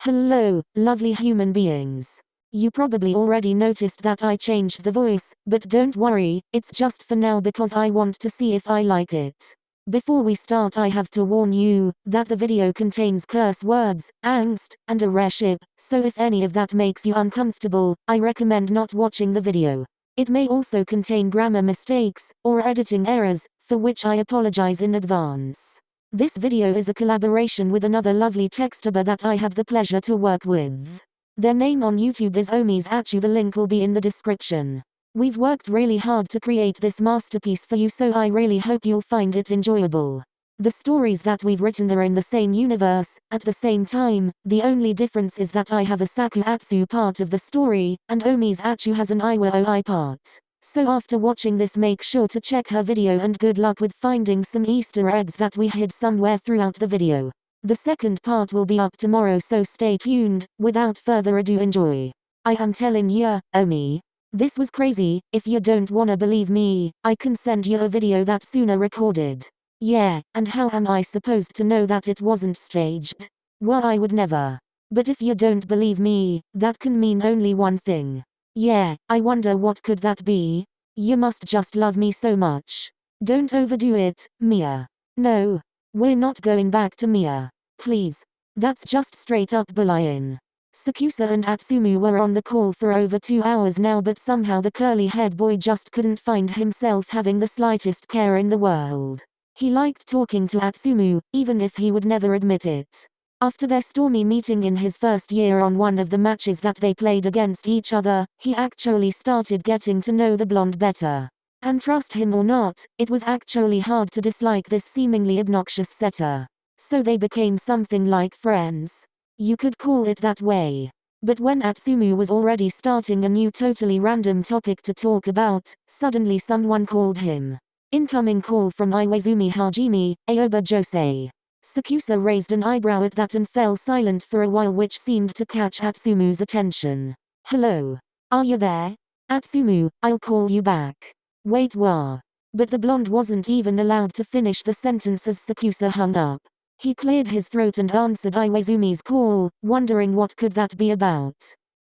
Hello, lovely human beings. You probably already noticed that I changed the voice, but don't worry, it's just for now because I want to see if I like it. Before we start, I have to warn you that the video contains curse words, angst, and a rare ship, so if any of that makes you uncomfortable, I recommend not watching the video. It may also contain grammar mistakes, or editing errors, for which I apologize in advance. This video is a collaboration with another lovely textuber that I have the pleasure to work with. Their name on YouTube is 𝘴𝘰𝘰𝘀𝘂. The link will be in the description. We've worked really hard to create this masterpiece for you, so I really hope you'll find it enjoyable. The stories that we've written are in the same universe, at the same time. The only difference is that I have a sakuatsu part of the story, and 𝘴𝘰𝘰𝘀 has an iwaoi part. So after watching this, make sure to check her video, and good luck with finding some Easter eggs that we hid somewhere throughout the video. The second part will be up tomorrow, so stay tuned. Without further ado, enjoy. I am telling ya, 𝘴𝘰𝘰𝘀. This was crazy. If you don't wanna believe me, I can send you a video that Suna recorded. Yeah, and how am I supposed to know that it wasn't staged? Well, I would never. But if you don't believe me, that can mean only one thing. Yeah, I wonder what could that be? You must just love me so much. Don't overdo it, Mia. No. We're not going back to Mia. Please. That's just straight up bullying. 𝘁𝘁𝘀 and Atsumu were on the call for over 2 hours now, but somehow the curly-haired boy just couldn't find himself having the slightest care in the world. He liked talking to Atsumu, even if he would never admit it. After their stormy meeting in his first year on one of the matches that they played against each other, he actually started getting to know the blonde better. And trust him or not, it was actually hard to dislike this seemingly obnoxious setter. So they became something like friends. You could call it that way. But when Atsumu was already starting a new totally random topic to talk about, suddenly someone called him. Incoming call from Iwaizumi Hajime, Aoba Josei. 𝘁𝘁𝘀 raised an eyebrow at that and fell silent for a while, which seemed to catch Atsumu's attention. Hello. Are you there? Atsumu, I'll call you back. Wait, what? But the blonde wasn't even allowed to finish the sentence as 𝘁𝘁𝘀 hung up. He cleared his throat and answered Iwaizumi's call, wondering what could that be about.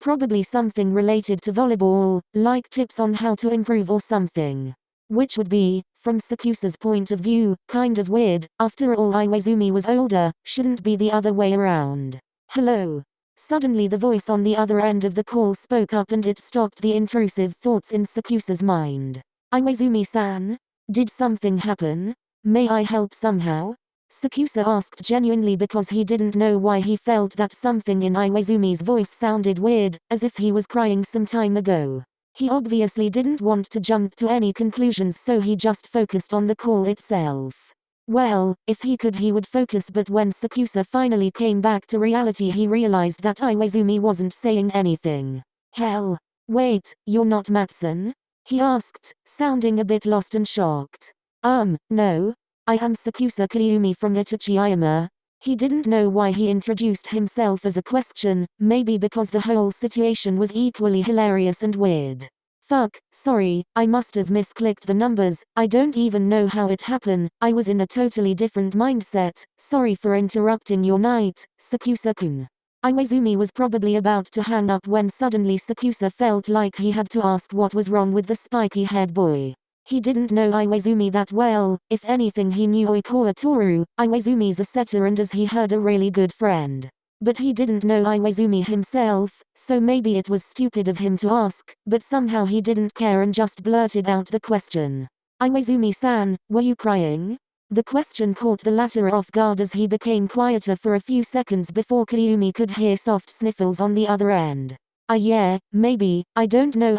Probably something related to volleyball, like tips on how to improve or something. Which would be, from 𝘁𝘁𝘀's point of view, kind of weird. After all, Iwaizumi was older, shouldn't be the other way around. Hello. Suddenly the voice on the other end of the call spoke up, and it stopped the intrusive thoughts in 𝘁𝘁𝘀's mind. Iwaizumi-san? Did something happen? May I help somehow? 𝘁𝘁𝘀 asked genuinely, because he didn't know why he felt that something in Iwaizumi's voice sounded weird, as if he was crying some time ago. He obviously didn't want to jump to any conclusions, so he just focused on the call itself. Well, if he could, he would focus, but when 𝘁𝘁𝘀 finally came back to reality, he realized that Iwaizumi wasn't saying anything. Hell. Wait, you're not Matsun? He asked, sounding a bit lost and shocked. No. I am 𝘁𝘁𝘀 Kiyumi from Itachi-Ayama. He didn't know why he introduced himself as a question, maybe because the whole situation was equally hilarious and weird. Fuck, sorry, I must have misclicked the numbers. I don't even know how it happened. I was in a totally different mindset. Sorry for interrupting your night, 𝘁𝘁𝘀-kun. Iwaizumi was probably about to hang up when suddenly 𝘁𝘁𝘀 felt like he had to ask what was wrong with the spiky-haired boy. He didn't know Iwaizumi that well. If anything, he knew Oikawa Toru, Iwaizumi's a setter and, as he heard, a really good friend. But he didn't know Iwaizumi himself, so maybe it was stupid of him to ask, but somehow he didn't care and just blurted out the question. Iwaizumi-san, were you crying? The question caught the latter off guard, as he became quieter for a few seconds before Kiyumi could hear soft sniffles on the other end. Yeah, maybe, I don't know,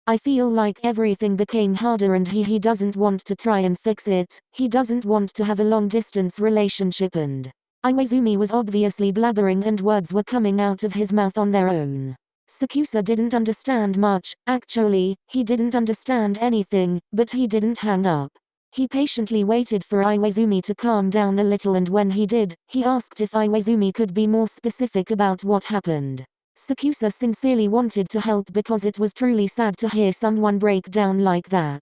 I feel like everything became harder, and he doesn't want to try and fix it. He doesn't want to have a long-distance relationship, and Iwaizumi was obviously blabbering and words were coming out of his mouth on their own. 𝘁𝘁𝘀 didn't understand much. Actually, he didn't understand anything, but he didn't hang up. He patiently waited for Iwaizumi to calm down a little, and when he did, he asked if Iwaizumi could be more specific about what happened. 𝘁𝘁𝘀 sincerely wanted to help, because it was truly sad to hear someone break down like that.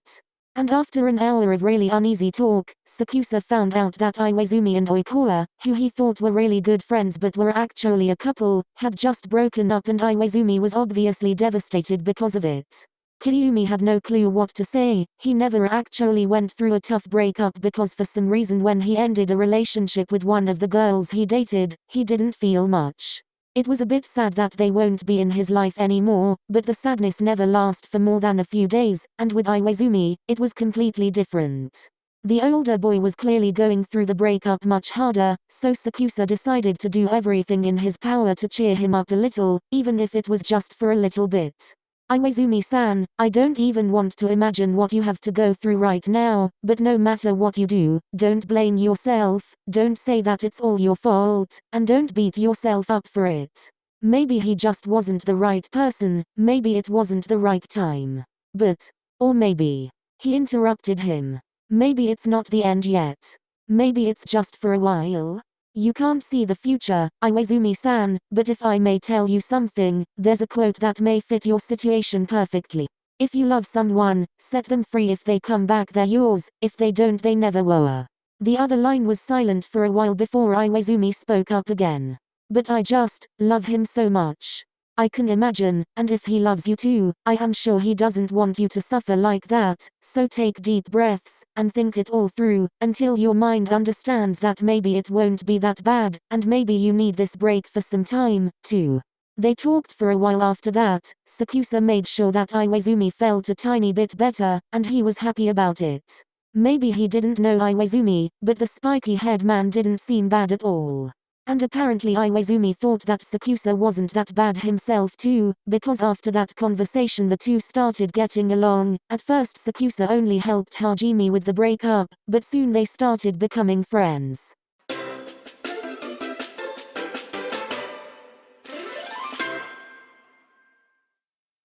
And after an hour of really uneasy talk, Sakusa found out that Iwaizumi and Oikawa, who he thought were really good friends but were actually a couple, had just broken up and Iwaizumi was obviously devastated because of it. Kyumi had no clue what to say. He never actually went through a tough breakup because for some reason when he ended a relationship with one of the girls he dated, he didn't feel much. It was a bit sad that they won't be in his life anymore, but the sadness never lasted for more than a few days, and with Iwaizumi, it was completely different. The older boy was clearly going through the breakup much harder, so Sakusa decided to do everything in his power to cheer him up a little, even if it was just for a little bit. Iwaizumi-san, I don't even want to imagine what you have to go through right now, but no matter what you do, don't blame yourself, don't say that it's all your fault, and don't beat yourself up for it. Maybe he just wasn't the right person, maybe it wasn't the right time. Or maybe. He interrupted him. Maybe it's not the end yet. Maybe it's just for a while. You can't see the future, Iwaizumi-san, but if I may tell you something, there's a quote that may fit your situation perfectly. If you love someone, set them free. If they come back they're yours, if they don't they never were. The other line was silent for a while before Iwaizumi spoke up again. But I just love him so much. I can imagine, and if he loves you too, I am sure he doesn't want you to suffer like that, so take deep breaths, and think it all through, until your mind understands that maybe it won't be that bad, and maybe you need this break for some time, too. They talked for a while after that. Sakusa made sure that Iwaizumi felt a tiny bit better, and he was happy about it. Maybe he didn't know Iwaizumi, but the spiky-haired man didn't seem bad at all. And apparently Iwaizumi thought that Sakusa wasn't that bad himself too, because after that conversation the two started getting along. At first Sakusa only helped Hajime with the breakup, but soon they started becoming friends.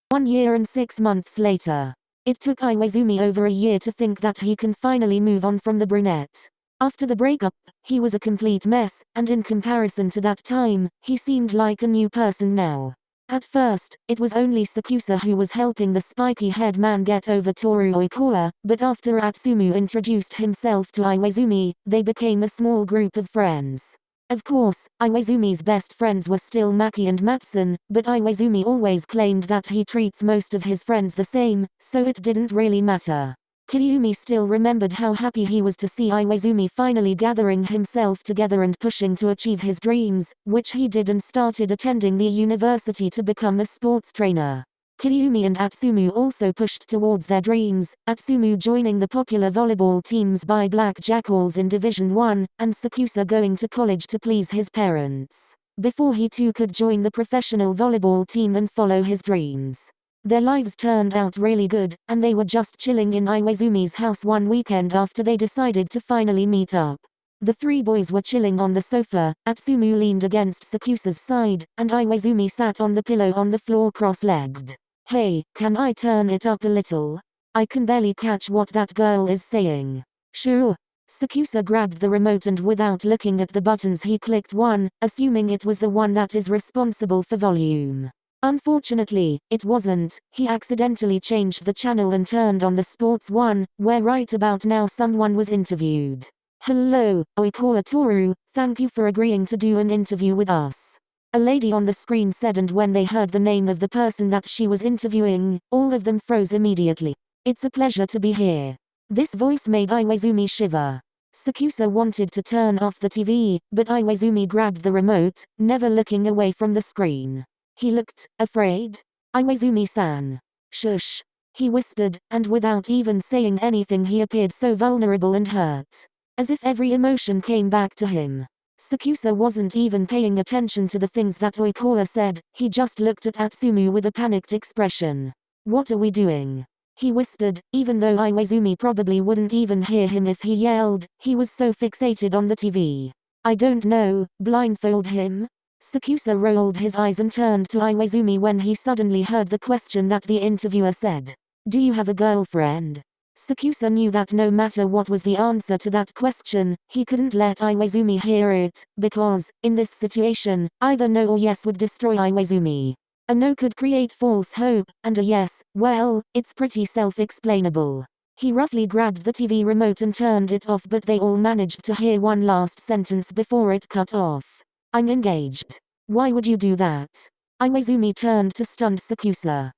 One year and 6 months later. It took Iwaizumi over a year to think that he can finally move on from the brunette. After the breakup, he was a complete mess, and in comparison to that time, he seemed like a new person now. At first, it was only Sakusa who was helping the spiky-haired man get over Toru Oikawa, but after Atsumu introduced himself to Iwaizumi, they became a small group of friends. Of course, Iwaizumi's best friends were still Maki and Matsun, but Iwaizumi always claimed that he treats most of his friends the same, so it didn't really matter. Kyumi still remembered how happy he was to see Iwaizumi finally gathering himself together and pushing to achieve his dreams, which he did, and started attending the university to become a sports trainer. Kyumi and Atsumu also pushed towards their dreams, Atsumu joining the popular volleyball teams by Black Jackals in Division 1, and Sakusa going to college to please his parents, before he too could join the professional volleyball team and follow his dreams. Their lives turned out really good, and they were just chilling in Iwaizumi's house one weekend after they decided to finally meet up. The three boys were chilling on the sofa, Atsumu leaned against Sakusa's side, and Iwaizumi sat on the pillow on the floor cross-legged. Hey, can I turn it up a little? I can barely catch what that girl is saying. Sure. Sakusa grabbed the remote and without looking at the buttons he clicked one, assuming it was the one that is responsible for volume. Unfortunately, it wasn't. He accidentally changed the channel and turned on the sports one, where right about now someone was interviewed. Hello, Oikawa Toru, thank you for agreeing to do an interview with us. A lady on the screen said, and when they heard the name of the person that she was interviewing, all of them froze immediately. It's a pleasure to be here. This voice made Iwaizumi shiver. Sakusa wanted to turn off the TV, but Iwaizumi grabbed the remote, never looking away from the screen. He looked afraid. Iwaizumi-san. Shush. He whispered, and without even saying anything he appeared so vulnerable and hurt. As if every emotion came back to him. Sakusa wasn't even paying attention to the things that Oikawa said, he just looked at Atsumu with a panicked expression. What are we doing? He whispered, even though Iwaizumi probably wouldn't even hear him if he yelled, he was so fixated on the TV. I don't know, blindfold him? Sakusa rolled his eyes and turned to Iwaizumi when he suddenly heard the question that the interviewer said. Do you have a girlfriend? Sakusa knew that no matter what was the answer to that question, he couldn't let Iwaizumi hear it, because, in this situation, either no or yes would destroy Iwaizumi. A no could create false hope, and a yes, well, it's pretty self-explainable. He roughly grabbed the TV remote and turned it off, but they all managed to hear one last sentence before it cut off. I'm engaged. Why would you do that? Iwaizumi turned to stunned Sakusa.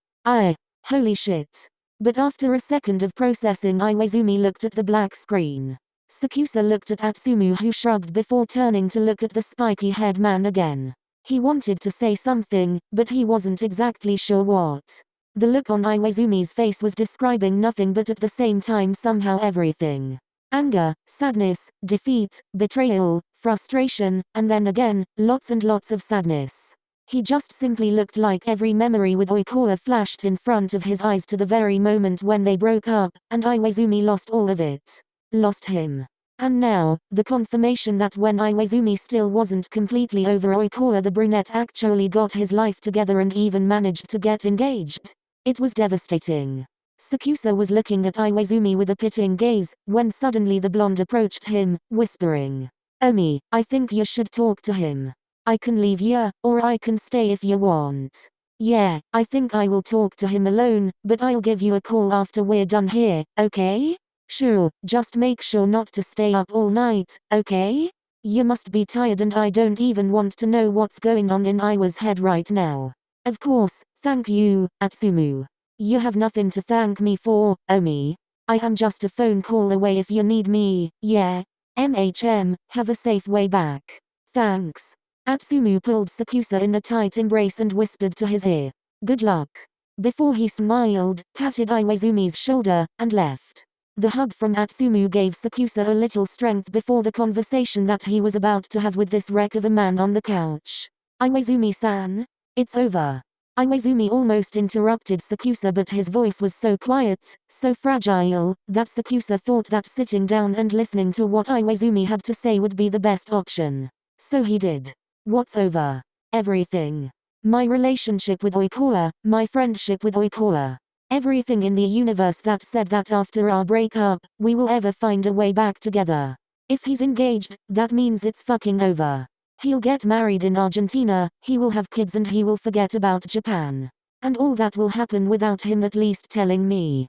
Holy shit. But after a second of processing, Iwaizumi looked at the black screen. Sakusa looked at Atsumu, who shrugged before turning to look at the spiky-haired man again. He wanted to say something, but he wasn't exactly sure what. The look on Iwaizumi's face was describing nothing but at the same time somehow everything. Anger, sadness, defeat, betrayal, frustration, and then again, lots and lots of sadness. He just simply looked like every memory with Oikawa flashed in front of his eyes to the very moment when they broke up, and Iwaizumi lost all of it. Lost him. And now, the confirmation that when Iwaizumi still wasn't completely over Oikawa, the brunette actually got his life together and even managed to get engaged. It was devastating. Sakusa was looking at Iwaizumi with a pitying gaze, when suddenly the blonde approached him, whispering, "Omi, I think you should talk to him. I can leave ya, or I can stay if you want." "Yeah, I think I will talk to him alone, but I'll give you a call after we're done here, okay?" "Sure, just make sure not to stay up all night, okay? You must be tired and I don't even want to know what's going on in Iwa's head right now." "Of course, thank you, Atsumu. You have nothing to thank me for, Omi. I am just a phone call away if you need me, yeah? Have a safe way back. Thanks." Atsumu pulled Sakusa in a tight embrace and whispered to his ear, "Good luck." Before he smiled, patted Iwaizumi's shoulder, and left. The hug from Atsumu gave Sakusa a little strength before the conversation that he was about to have with this wreck of a man on the couch. "Iwaizumi-san? It's over." Iwaizumi almost interrupted Sakusa, but his voice was so quiet, so fragile, that Sakusa thought that sitting down and listening to what Iwaizumi had to say would be the best option. So he did. "What's over?" "Everything. My relationship with Oikawa, my friendship with Oikawa. Everything in the universe that said that after our breakup, we will ever find a way back together. If he's engaged, that means it's fucking over. He'll get married in Argentina, he will have kids and he will forget about Japan. And all that will happen without him at least telling me.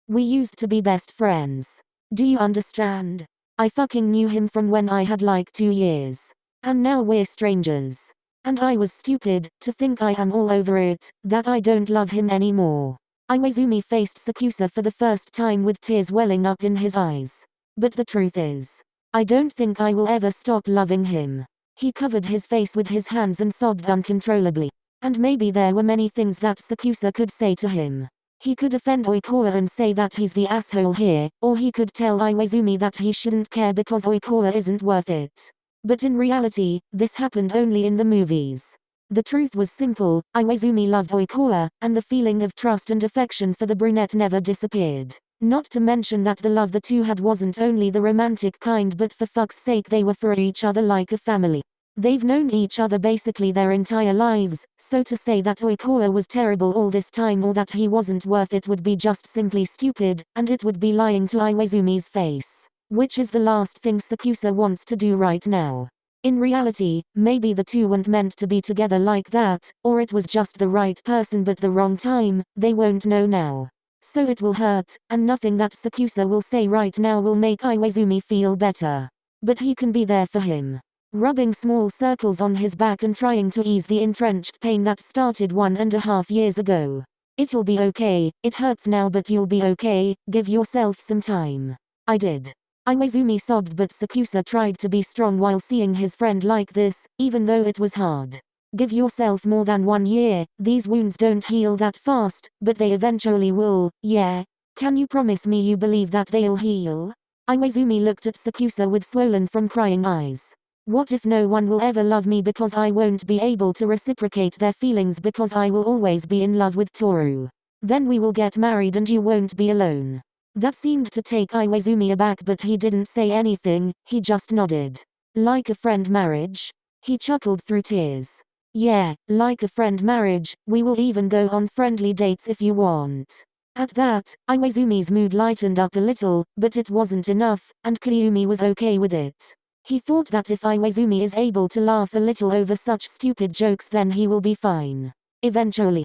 We used to be best friends. Do you understand? I fucking knew him from when I had like 2 years. And now we're strangers. And I was stupid to think I am all over it, that I don't love him anymore." Iwaizumi faced Sakusa for the first time with tears welling up in his eyes. "But the truth is, I don't think I will ever stop loving him." He covered his face with his hands and sobbed uncontrollably. And maybe there were many things that Sakusa could say to him. He could offend Oikawa and say that he's the asshole here, or he could tell Iwaizumi that he shouldn't care because Oikawa isn't worth it. But in reality, this happened only in the movies. The truth was simple, Iwaizumi loved Oikawa, and the feeling of trust and affection for the brunette never disappeared. Not to mention that the love the two had wasn't only the romantic kind, but for fuck's sake they were for each other like a family. They've known each other basically their entire lives, so to say that Oikawa was terrible all this time or that he wasn't worth it would be just simply stupid, and it would be lying to Iwaizumi's face. Which is the last thing Sakusa wants to do right now. In reality, maybe the two weren't meant to be together like that, or it was just the right person but the wrong time, they won't know now. So it will hurt, and nothing that Sakusa will say right now will make Iwaizumi feel better. But he can be there for him. Rubbing small circles on his back and trying to ease the entrenched pain that started 1.5 years ago. "It'll be okay, it hurts now but you'll be okay, give yourself some time." "I did." Iwaizumi sobbed, but Sakusa tried to be strong while seeing his friend like this, even though it was hard. "Give yourself more than 1 year, these wounds don't heal that fast, but they eventually will, yeah? Can you promise me you believe that they'll heal?" Iwaizumi looked at Sakusa with swollen from crying eyes. "What if no one will ever love me because I won't be able to reciprocate their feelings because I will always be in love with Toru? Then we will get married and you won't be alone." That seemed to take Iwaizumi aback, but he didn't say anything, he just nodded. "Like a friend marriage?" He chuckled through tears. "Yeah, like a friend marriage, we will even go on friendly dates if you want." At that, Iwaizumi's mood lightened up a little, but it wasn't enough, and Kyumi was okay with it. He thought that if Iwaizumi is able to laugh a little over such stupid jokes then he will be fine. Eventually.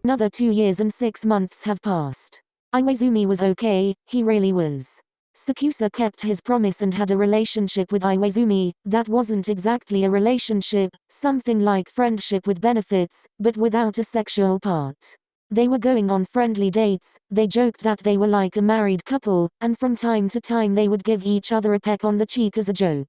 Another 2 years and 6 months have passed. 𝘰𝘰𝘬𝘭𝘵 was okay, he really was. 𝗫𝗍𝘳 kept his promise and had a relationship with 𝘰𝘰𝘬𝘭𝘵, that wasn't exactly a relationship, something like friendship with benefits, but without a sexual part. They were going on friendly dates, they joked that they were like a married couple, and from time to time they would give each other a peck on the cheek as a joke.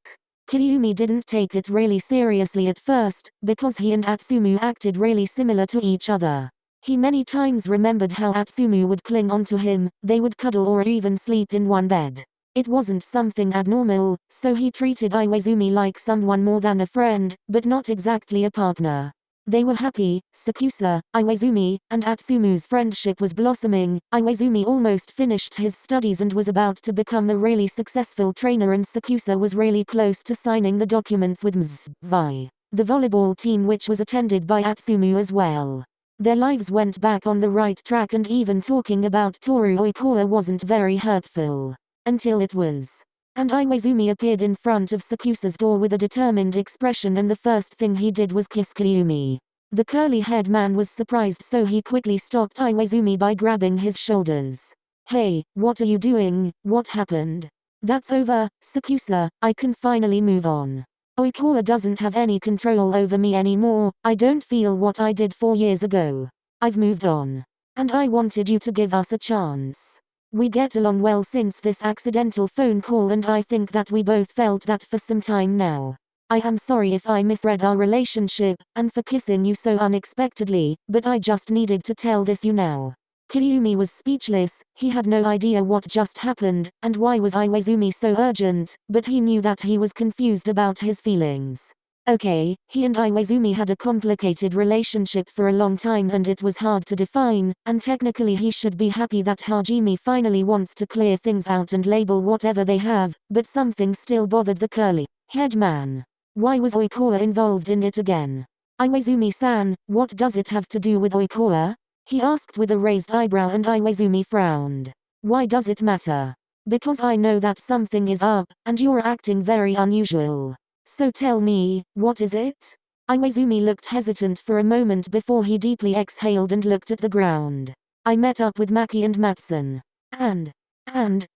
𝗫𝗬𝘬𝘭𝘵 didn't take it really seriously at first, because he and 𝗫𝗬𝘬 acted really similar to each other. He many times remembered how 𝗫𝗬𝘬 would cling onto him, they would cuddle or even sleep in one bed. It wasn't something abnormal, so he treated 𝘰𝘰𝘬𝘭𝘵 like someone more than a friend, but not exactly a partner. They were happy, 𝗫𝗍𝘳, 𝘰𝘰𝘬𝘭𝘵, and 𝗫𝗬𝘬's friendship was blossoming. 𝘰𝘰𝘬𝘭𝘵 almost finished his studies and was about to become a really successful trainer, and 𝗫𝗍𝘳 was really close to signing the documents with 𝘬𝘰𝘰𝘳, the volleyball team, which was attended by 𝗫𝗬𝘬𝘭𝘵 as well. Their lives went back on the right track, and even talking about 𝘬𝘰𝘰𝘂𝘭𝑚 wasn't very hurtful. Until it was. And 𝘰𝘰𝘬𝘭𝘵 appeared in front of 𝗫𝗍𝘳's door with a determined expression, and the first thing he did was kiss 𝗫𝗬𝘬𝘭𝘵. The curly-haired man was surprised, so he quickly stopped 𝘰𝘰𝘬𝘭𝘵 by grabbing his shoulders. "Hey, what are you doing? What happened?" "That's over, 𝗫𝗍𝘳, I can finally move on. 𝘬𝘰𝘂𝘭𝑚 doesn't have any control over me anymore, I don't feel what I did 4 years ago. I've moved on. And I wanted you to give us a chance. We get along well since this accidental phone call, and I think that we both felt that for some time now. I am sorry if I misread our relationship, and for kissing you so unexpectedly, but I just needed to tell this you now." 𝗫𝗬𝘬𝘭𝘵 was speechless, he had no idea what just happened, and why was 𝘰𝘰𝘬𝘭𝘵 so urgent, but he knew that he was confused about his feelings. Okay, he and 𝘰𝘰𝘬𝘭𝘵 had a complicated relationship for a long time, and it was hard to define, and technically he should be happy that 𝘰𝗰𝘬𝘭𝘵 finally wants to clear things out and label whatever they have, but something still bothered the curly-haired man. Why was 𝘬𝘰𝘂𝘭𝑚 involved in it again? 𝘰𝘰𝘬𝘭𝘵-san, what does it have to do with 𝘬𝘰𝘂𝘭? He asked with a raised eyebrow, and 𝘰𝘰𝘬𝘭𝘵 frowned. Why does it matter? Because I know that something is up, and you're acting very unusual. So tell me, what is it? 𝘰𝘰𝘬𝘭𝘵 looked hesitant for a moment before he deeply exhaled and looked at the ground. I met up with Maki and Matson. And,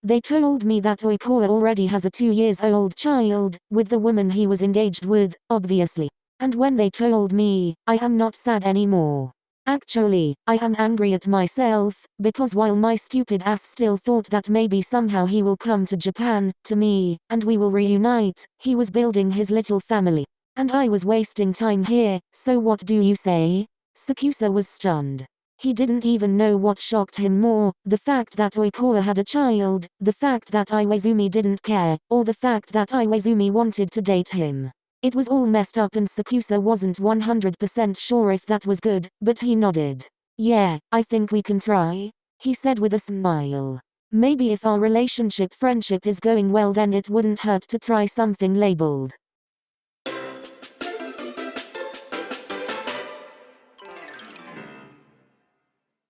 they told me that 𝘬𝘰𝘂𝘭𝘭 already has a 2-year-old child, with the woman he was engaged with, obviously. And when they told me, I am not sad anymore. Actually, I am angry at myself, because while my stupid ass still thought that maybe somehow he will come to Japan, to me, and we will reunite, he was building his little family. And I was wasting time here, so what do you say? 𝗫𝗍𝘳 was stunned. He didn't even know what shocked him more, the fact that 𝘬𝘰𝘂𝘭𝑚 had a child, the fact that 𝘰𝘰𝘬𝘭𝘵 didn't care, or the fact that 𝘰𝘰𝘬𝘭𝘵 wanted to date him. It was all messed up, and 𝗫𝗍𝘳 wasn't 100% sure if that was good, but he nodded. Yeah, I think we can try, he said with a smile. Maybe if our friendship is going well, then it wouldn't hurt to try something labeled.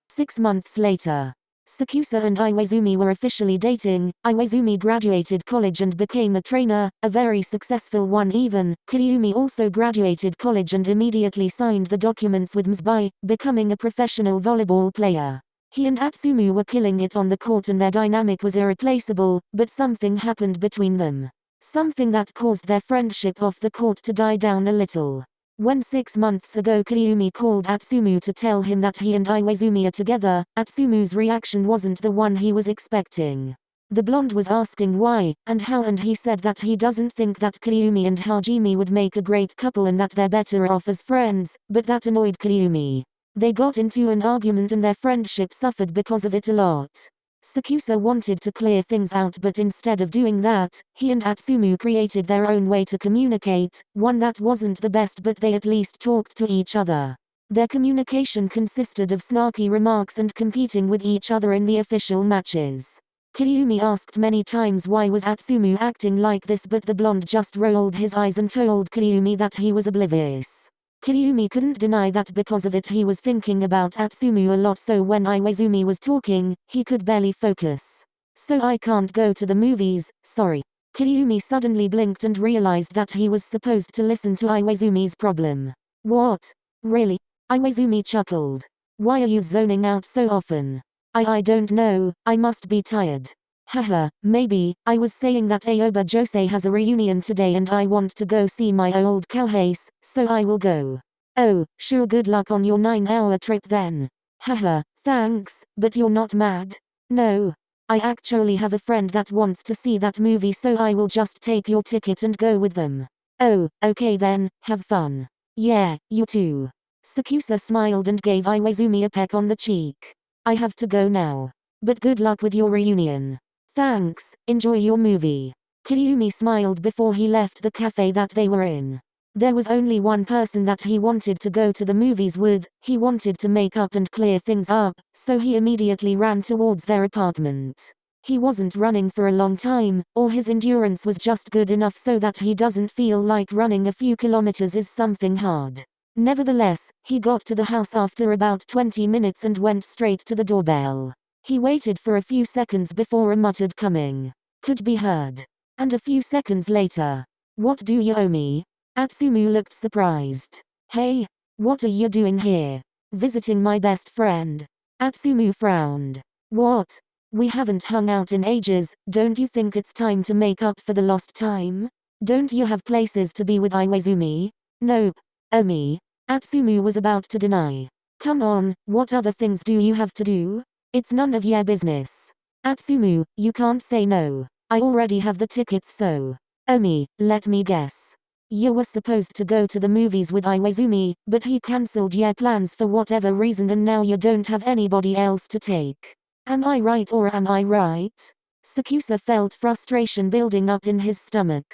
Six months later. 𝗫𝗍𝘳 and 𝘰𝘰𝘬𝘭𝘵 were officially dating. 𝘰𝘰𝘬𝘭𝘵 graduated college and became a trainer, a very successful one even. 𝗫𝗬𝘭𝘵 also graduated college and immediately signed the documents with 𝘬𝘰, becoming a professional volleyball player. He and 𝗫𝗬𝘬𝘭𝘵 were killing it on the court, and their dynamic was irreplaceable, but something happened between them. Something that caused their friendship off the court to die down a little. When 6 months ago 𝗫𝗬𝘭𝘵 called 𝗵𝗬𝘬 to tell him that he and 𝘰𝘰𝘬𝘭𝘵 are together, 𝗵𝗬𝘬's reaction wasn't the one he was expecting. The blonde was asking why, and how, and he said that he doesn't think that 𝗫𝗬𝘭𝘵 and 𝗫𝗰𝘬𝘭𝘵 would make a great couple and that they're better off as friends, but that annoyed 𝗫𝗬𝘭𝘵. They got into an argument and their friendship suffered because of it a lot. 𝗫𝗍𝘳 wanted to clear things out, but instead of doing that, he and 𝗵𝗬𝘬𝘭𝘵 created their own way to communicate, one that wasn't the best, but they at least talked to each other. Their communication consisted of snarky remarks and competing with each other in the official matches. 𝗫𝗬𝘭𝘵 asked many times why was 𝗵𝗬𝘬𝘭𝘵 acting like this, but the blonde just rolled his eyes and told 𝗫𝗬𝘭𝘵 that he was oblivious. 𝗫𝗬𝘭𝘵 couldn't deny that because of it he was thinking about 𝗵𝗬𝘬𝘭𝘵 a lot, so when 𝘰𝘰𝘬𝘭𝘵 was talking, he could barely focus. So I can't go to the movies, sorry. 𝗫𝗬𝘭𝘵 suddenly blinked and realized that he was supposed to listen to 𝘰𝗰𝘬𝘭𝘵's problem. What? Really? 𝘰𝗰𝘬𝘭𝘵 chuckled. Why are you zoning out so often? I don't know, I must be tired. Haha, maybe, I was saying that 𝘬𝘭𝘵𝘀𝘁 has a reunion today and I want to go see my old cowhace, so I will go. Oh, sure, good luck on your 9-hour trip then. Haha, thanks, but you're not mad? No. I actually have a friend that wants to see that movie, so I will just take your ticket and go with them. Oh, okay then, have fun. Yeah, you too. 𝘫𝘀𝘀 smiled and gave Iwaizumi a peck on the cheek. I have to go now. But good luck with your reunion. Thanks, enjoy your movie. Kiryu smiled before he left the cafe that they were in. There was only one person that he wanted to go to the movies with. He wanted to make up and clear things up, so he immediately ran towards their apartment. He wasn't running for a long time, or his endurance was just good enough so that he doesn't feel like running a few kilometers is something hard. Nevertheless, he got to the house after about 20 minutes and went straight to the doorbell. He waited for a few seconds before a muttered coming could be heard. And a few seconds later, "What do you owe me?" Atsumu looked surprised. "Hey, what are you doing here? Visiting my best friend?" Atsumu frowned. "What? We haven't hung out in ages, don't you think it's time to make up for the lost time? Don't you have places to be with Iwaizumi?" "Nope. Me." Atsumu was about to deny. "Come on, what other things do you have to do? It's none of your business." "Atsumu, you can't say no. I already have the tickets, so." Let me guess. You were supposed to go to the movies with Iwaizumi, but he cancelled your plans for whatever reason and now you don't have anybody else to take. Am I right or am I right?" 𝘫𝘀𝘀 felt frustration building up in his stomach.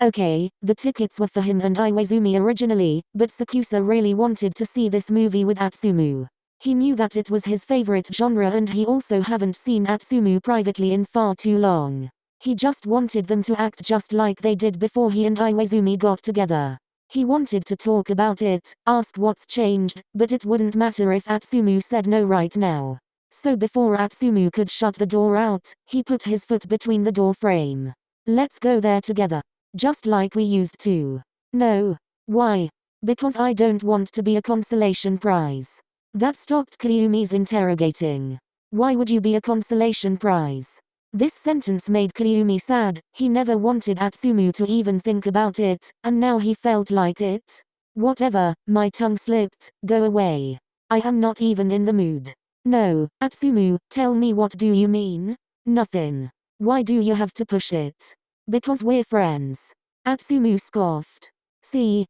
Okay, the tickets were for him and Iwaizumi originally, but 𝘫𝘀𝘀 really wanted to see this movie with Atsumu. He knew that it was his favorite genre and he also haven't seen Atsumu privately in far too long. He just wanted them to act just like they did before he and Iwaizumi got together. He wanted to talk about it, ask what's changed, but it wouldn't matter if Atsumu said no right now. So before Atsumu could shut the door out, he put his foot between the door frame. "Let's go there together. Just like we used to." "No." "Why?" "Because I don't want to be a consolation prize." That stopped Kiryumi's interrogating. "Why would you be a consolation prize?" This sentence made Kiryumi sad. He never wanted Atsumu to even think about it, and now he felt like it. "Whatever, my tongue slipped, go away. I am not even in the mood." "No, Atsumu, tell me, what do you mean?" "Nothing." "Why do you have to push it?" "Because we're friends." Atsumu scoffed. "See,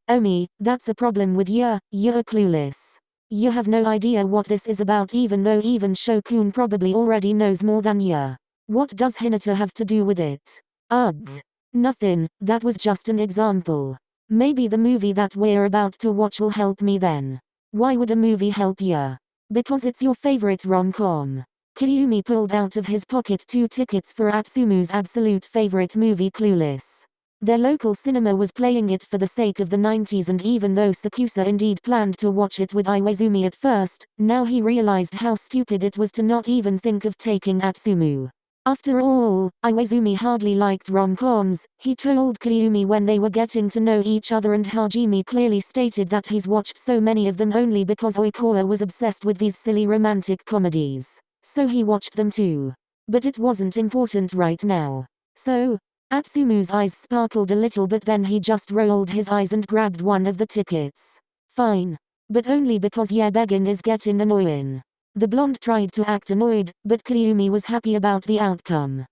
that's a problem with you, you're clueless. You have no idea what this is about even though even Shokun probably already knows more than you. What does Hinata have to do with it?" "Ugh. Nothing, that was just an example. Maybe the movie that we're about to watch will help me then." "Why would a movie help you?" "Because it's your favorite rom-com." Kiryumi pulled out of his pocket 2 tickets for Atsumu's absolute favorite movie, Clueless. Their local cinema was playing it for the sake of the 90s, and even though 𝘫𝘀𝘀 indeed planned to watch it with Iwaizumi at first, now he realized how stupid it was to not even think of taking Atsumu. After all, Iwaizumi hardly liked rom-coms. He told Kiryumi when they were getting to know each other, and Hajime clearly stated that he's watched so many of them only because Oikawa was obsessed with these silly romantic comedies. So he watched them too. But it wasn't important right now. So? Atsumu's eyes sparkled a little, but then he just rolled his eyes and grabbed one of the tickets. "Fine. But only because your begging is getting annoying." The blonde tried to act annoyed, but Kiryumi was happy about the outcome.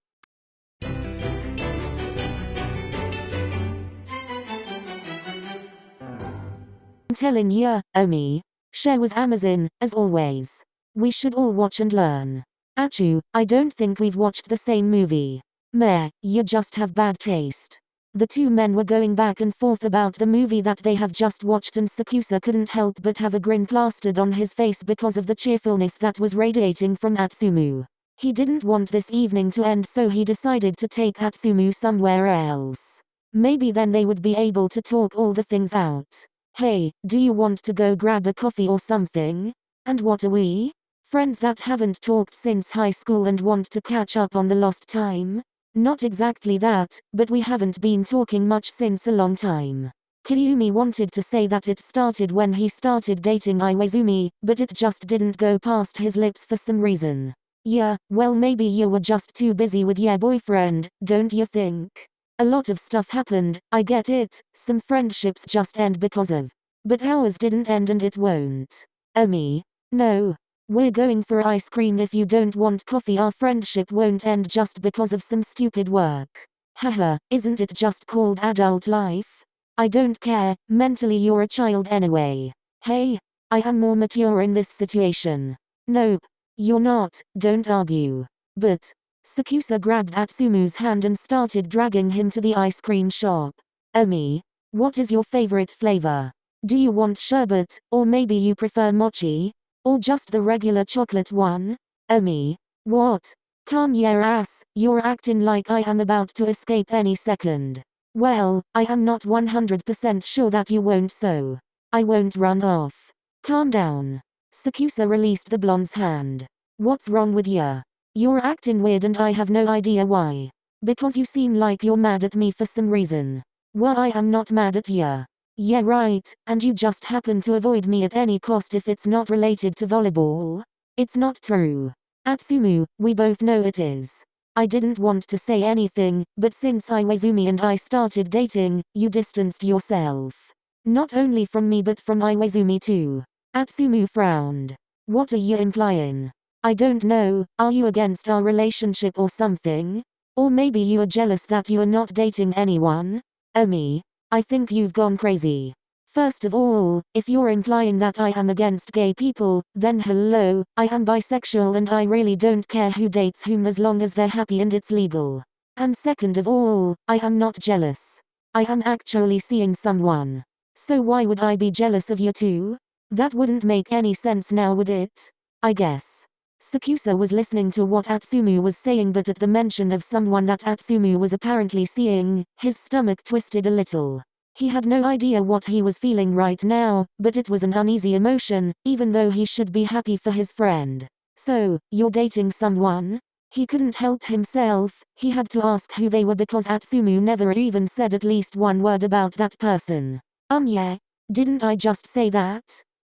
"I'm telling you, Cher was Amazon, as always. We should all watch and learn." "Achoo, I don't think we've watched the same movie." "Meh, you just have bad taste." The two men were going back and forth about the movie that they have just watched, and 𝘫𝘀𝘀 couldn't help but have a grin plastered on his face because of the cheerfulness that was radiating from Atsumu. He didn't want this evening to end, so he decided to take Atsumu somewhere else. Maybe then they would be able to talk all the things out. "Hey, do you want to go grab a coffee or something? And what are we? Friends that haven't talked since high school and want to catch up on the lost time?" "Not exactly that, but we haven't been talking much since a long time." Kyumi wanted to say that it started when he started dating Iwaizumi, but it just didn't go past his lips for some reason. Yeah, well maybe you were just too busy with your boyfriend, don't you think? A lot of stuff happened, I get it, some friendships just end because of. But ours didn't end and it won't. Me? No. We're going for ice cream if you don't want coffee. Our friendship won't end just because of some stupid work. Haha, isn't it just called adult life? I don't care, mentally you're a child anyway. Hey? I am more mature in this situation. Nope. You're not, don't argue. But. Sakusa grabbed Atsumu's hand and started dragging him to the ice cream shop. Me? What is your favorite flavor? Do you want sherbet, or maybe you prefer mochi? Or just the regular chocolate one? Me? What? Calm your ass, you're acting like I am about to escape any second. Well, I am not 100% sure that you won't, so I won't run off. Calm down. Sakusa released the blonde's hand. What's wrong with ya? You're acting weird and I have no idea why. Because you seem like you're mad at me for some reason. Well, I am not mad at ya. Yeah right, and you just happen to avoid me at any cost if it's not related to volleyball. It's not true. Atsumu, we both know it is. I didn't want to say anything, but since Iwaizumi and I started dating, you distanced yourself. Not only from me but from Iwaizumi too. Atsumu frowned. What are you implying? I don't know, are you against our relationship or something? Or maybe you are jealous that you are not dating anyone? Me? I think you've gone crazy. First of all, if you're implying that I am against gay people, then hello, I am bisexual and I really don't care who dates whom as long as they're happy and it's legal. And second of all, I am not jealous. I am actually seeing someone. So why would I be jealous of you two? That wouldn't make any sense now, would it? I guess. Sakusa was listening to what Atsumu was saying, but at the mention of someone that Atsumu was apparently seeing, his stomach twisted a little. He had no idea what he was feeling right now, but it was an uneasy emotion, even though he should be happy for his friend. So, you're dating someone? He couldn't help himself, he had to ask who they were because Atsumu never even said at least one word about that person. Yeah. Didn't I just say that?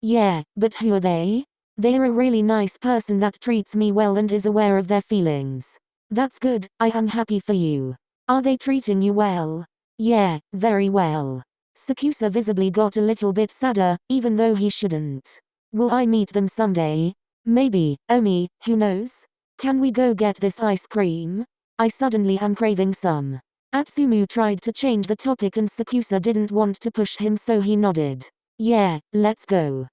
Yeah, but who are they? They're a really nice person that treats me well and is aware of their feelings. That's good, I am happy for you. Are they treating you well? Yeah, very well. Sakusa visibly got a little bit sadder, even though he shouldn't. Will I meet them someday? Maybe, Omi, who knows? Can we go get this ice cream? I suddenly am craving some. Atsumu tried to change the topic and Sakusa didn't want to push him, so he nodded. Yeah, let's go.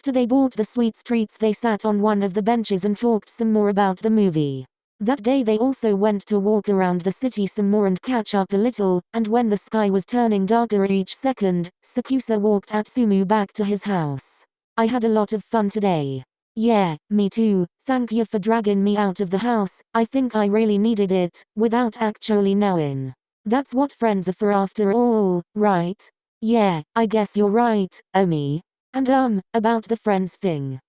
After they bought the sweet treats, they sat on one of the benches and talked some more about the movie. That day they also went to walk around the city some more and catch up a little, and when the sky was turning darker each second, Sakusa walked Atsumu back to his house. I had a lot of fun today. Yeah, me too, thank you for dragging me out of the house, I think I really needed it, without actually knowing. That's what friends are for after all, right? Yeah, I guess you're right, Omi. And about the friends thing.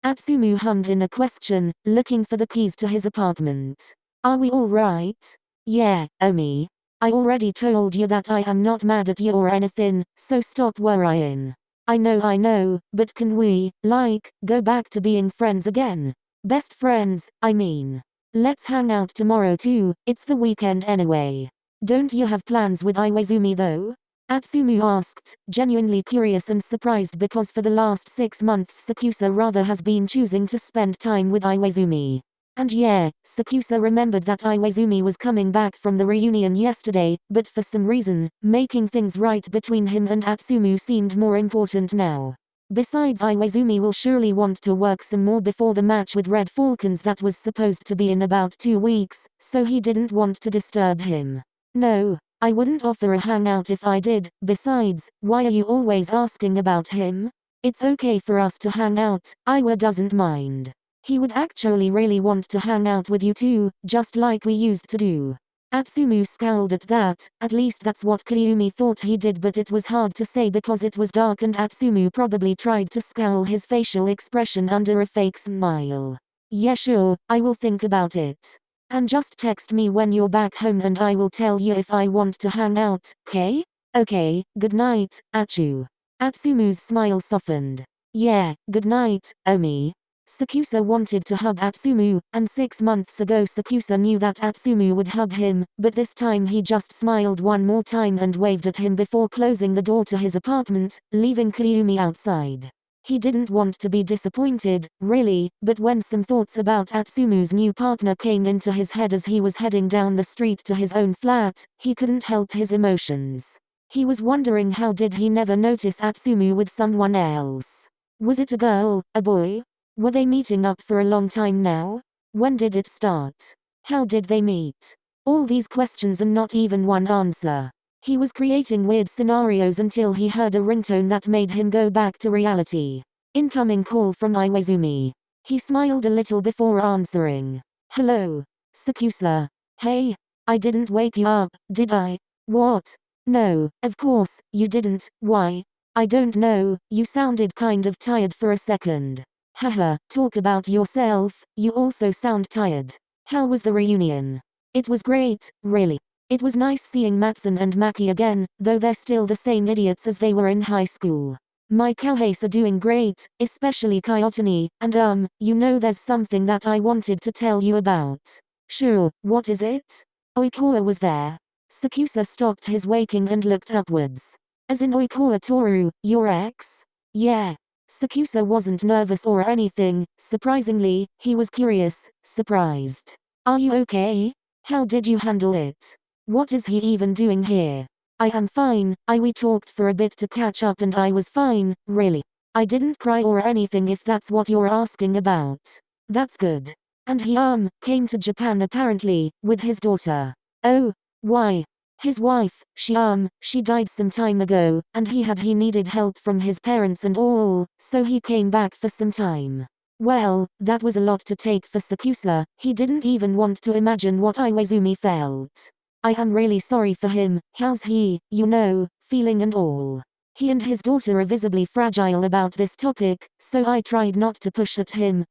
Atsumu hummed in a question, looking for the keys to his apartment. Are we all right? Yeah, Omi. I already told you that I am not mad at you or anything, so stop worrying. I know, but can we, go back to being friends again? Best friends, I mean. Let's hang out tomorrow too, it's the weekend anyway. Don't you have plans with Iwaizumi though? Atsumu asked, genuinely curious and surprised because for the last 6 months Sakusa rather has been choosing to spend time with Iwaizumi. And yeah, Sakusa remembered that Iwaizumi was coming back from the reunion yesterday, but for some reason, making things right between him and Atsumu seemed more important now. Besides, Iwaizumi will surely want to work some more before the match with Red Falcons that was supposed to be in about 2 weeks, so he didn't want to disturb him. No. I wouldn't offer a hangout if I did, besides, why are you always asking about him? It's okay for us to hang out, Iwa doesn't mind. He would actually really want to hang out with you too, just like we used to do. Atsumu scowled at that, at least that's what Kyumi thought he did, but it was hard to say because it was dark and Atsumu probably tried to scowl his facial expression under a fake smile. Yeah sure, I will think about it. And just text me when you're back home and I will tell you if I want to hang out, okay? Okay, good night, Atsu. Atsumu's smile softened. Yeah, good night, Omi. 𝘫𝗪𝘀 wanted to hug Atsumu, and 6 months ago 𝘫𝗪𝘀 knew that Atsumu would hug him, but this time he just smiled one more time and waved at him before closing the door to his apartment, leaving Kyumi outside. He didn't want to be disappointed, really, but when some thoughts about Atsumu's new partner came into his head as he was heading down the street to his own flat, he couldn't help his emotions. He was wondering how did he never notice Atsumu with someone else. Was it a girl, a boy? Were they meeting up for a long time now? When did it start? How did they meet? All these questions and not even one answer. He was creating weird scenarios until he heard a ringtone that made him go back to reality. Incoming call from Iwaizumi. He smiled a little before answering. Hello. 𝘫𝗪𝘀. Hey. I didn't wake you up, did I? What? No, of course, you didn't. Why? I don't know, you sounded kind of tired for a second. Haha, talk about yourself, you also sound tired. How was the reunion? It was great, really. It was nice seeing Matsun and Maki again, though they're still the same idiots as they were in high school. My cowhates are doing great, especially Kayotani, and you know there's something that I wanted to tell you about. Sure, what is it? Oikawa was there. 𝘫𝗪𝘀 stopped his waking and looked upwards. As in Oikawa Toru, your ex? Yeah. 𝘫𝗪𝘀 wasn't nervous or anything, surprisingly, he was curious, surprised. Are you okay? How did you handle it? What is he even doing here? I am fine, we talked for a bit to catch up and I was fine, really. I didn't cry or anything if that's what you're asking about. That's good. And he came to Japan apparently, with his daughter. Oh. Why? His wife, she died some time ago, and he needed help from his parents and all, so he came back for some time. Well, that was a lot to take for 𝘫𝗪𝘀, he didn't even want to imagine what Iwaizumi felt. I am really sorry for him, how's he, feeling and all. He and his daughter are visibly fragile about this topic, so I tried not to push at him,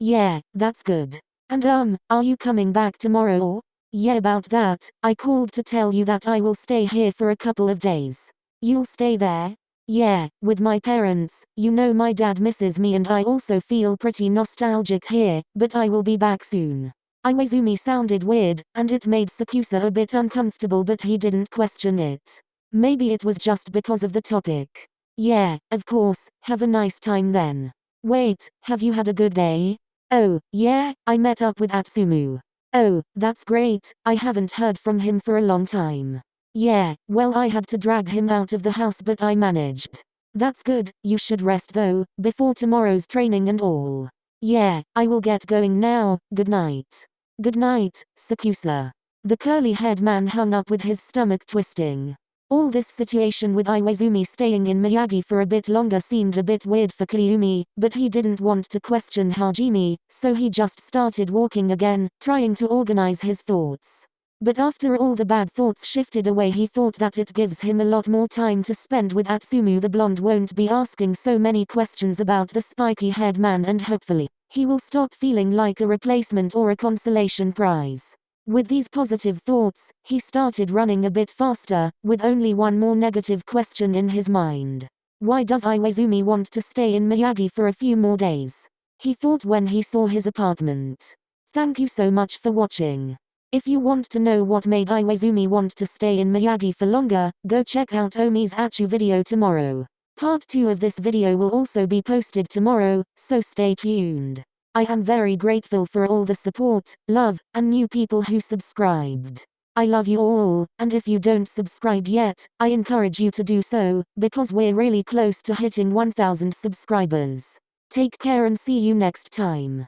Yeah, that's good. And are you coming back tomorrow or? Yeah, about that, I called to tell you that I will stay here for a couple of days. You'll stay there? Yeah, with my parents, my dad misses me and I also feel pretty nostalgic here, but I will be back soon. Iwaizumi sounded weird, and it made 𝘫𝗪𝘀 a bit uncomfortable but he didn't question it. Maybe it was just because of the topic. Yeah, of course, have a nice time then. Wait, have you had a good day? Oh, yeah, I met up with Atsumu. Oh, that's great, I haven't heard from him for a long time. Yeah, well I had to drag him out of the house but I managed. That's good, you should rest though, before tomorrow's training and all. Yeah, I will get going now, good night. Good night, 𝘫𝗪𝘀. The curly-haired man hung up with his stomach twisting. All this situation with Iwaizumi staying in Miyagi for a bit longer seemed a bit weird for Kyumi, but he didn't want to question Hajime, so he just started walking again, trying to organize his thoughts. But after all the bad thoughts shifted away he thought that it gives him a lot more time to spend with Atsumu. The blonde won't be asking so many questions about the spiky-haired man and hopefully, he will stop feeling like a replacement or a consolation prize. With these positive thoughts, he started running a bit faster, with only one more negative question in his mind. Why does Iwaizumi want to stay in Miyagi for a few more days? He thought when he saw his apartment. Thank you so much for watching. If you want to know what made Iwaizumi want to stay in Miyagi for longer, go check out Omi's Atsu video tomorrow. Part 2 of this video will also be posted tomorrow, so stay tuned. I am very grateful for all the support, love, and new people who subscribed. I love you all, and if you don't subscribe yet, I encourage you to do so, because we're really close to hitting 1000 subscribers. Take care and see you next time.